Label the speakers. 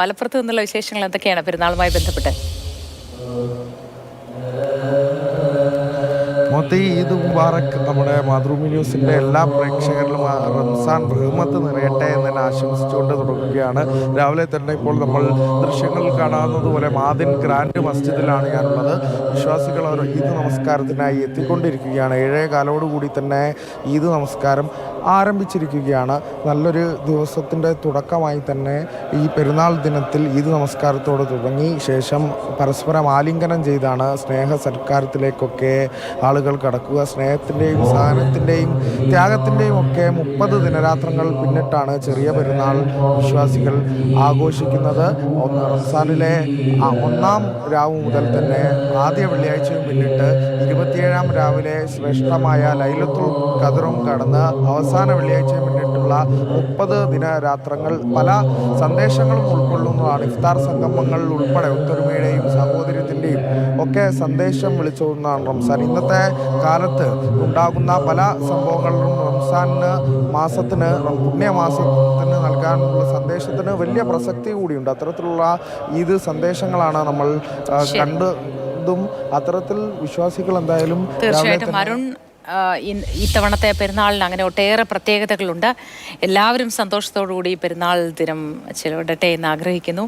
Speaker 1: മലപ്പുറത്ത് നിന്നുള്ള വിശേഷങ്ങൾ എന്തൊക്കെയാണ് പെരുന്നാളുമായി ബന്ധപ്പെട്ട്?
Speaker 2: ഈദ് മുബാറക്. നമ്മുടെ മാതൃഭൂമി ന്യൂസിൻ്റെ എല്ലാ പ്രേക്ഷകരിലും റംസാൻ റഹ്മത്ത് നിറയട്ടെ എന്ന് തന്നെ ആശംസിച്ചുകൊണ്ട് തുടങ്ങുകയാണ്. രാവിലെ തന്നെ ഇപ്പോൾ നമ്മൾ ദൃശ്യങ്ങളിൽ കാണാവുന്നതുപോലെ മാദിൻ ഗ്രാൻഡ് മസ്ജിദിലാണ് ഞാനുള്ളത്. വിശ്വാസികൾ അവർ ഈദ് നമസ്കാരത്തിനായി എത്തിക്കൊണ്ടിരിക്കുകയാണ്. 7:15 തന്നെ ഈദ് നമസ്കാരം ആരംഭിച്ചിരിക്കുകയാണ്. നല്ലൊരു ദിവസത്തിൻ്റെ തുടക്കമായി തന്നെ ഈ പെരുന്നാൾ ദിനത്തിൽ ഈദ് നമസ്കാരത്തോട് തുടങ്ങി ശേഷം പരസ്പരം ആലിംഗനം ചെയ്താണ് സ്നേഹ സൽക്കാരത്തിലേക്കൊക്കെ ആളുകൾ കടക്കുക. സ്നേഹത്തിൻ്റെയും സഹനത്തിൻ്റെയും ത്യാഗത്തിൻ്റെയും ഒക്കെ 30 ദിനരാത്രങ്ങൾ പിന്നിട്ടാണ് ചെറിയ പെരുന്നാൾ വിശ്വാസികൾ ആഘോഷിക്കുന്നത്. റംസാനിലെ 1-ാം രാവ് മുതൽ തന്നെ ആദ്യ വെള്ളിയാഴ്ചയും പിന്നിട്ട് 27-ാം രാവിലെ ശ്രേഷ്ഠമായ ലൈലത്തുൽ ഖദറും കടന്ന് അവസാന വെള്ളിയാഴ്ചയും പിന്നിട്ടുള്ള 30 ദിനരാത്രങ്ങൾ പല സന്ദേശങ്ങളും ഉൾക്കൊള്ളുന്നതാണ്. ഇഫ്താർ സംഗമങ്ങൾ ഉൾപ്പെടെ ഒത്തൊരുമയുടെയും സഹോദര്യത്തിൻ്റെയും ഒക്കെ സന്ദേശം വിളിച്ചോതുന്നതാണ് റംസാൻ. ഇന്നത്തെ കാലത്ത് ഉണ്ടാകുന്ന പല സംഭവങ്ങളിലും മാസത്തിന് പുണ്യമാസത്തിന് നൽകാനുള്ള സന്ദേശത്തിന് വലിയ പ്രസക്തി കൂടിയുണ്ട്. അത്തരത്തിലുള്ള ഈദ് സന്ദേശങ്ങളാണ് നമ്മൾ കണ്ടതും. അത്തരത്തിൽ വിശ്വാസികൾ എന്തായാലും
Speaker 1: തീർച്ചയായിട്ടും അരുൺ, ഇത്തവണത്തെ പെരുന്നാളിന് അങ്ങനെ ഒട്ടേറെ പ്രത്യേകതകളുണ്ട്. എല്ലാവരും സന്തോഷത്തോടു കൂടി പെരുന്നാൾ ദിനം ചിലവിടട്ടെ എന്ന് ആഗ്രഹിക്കുന്നു.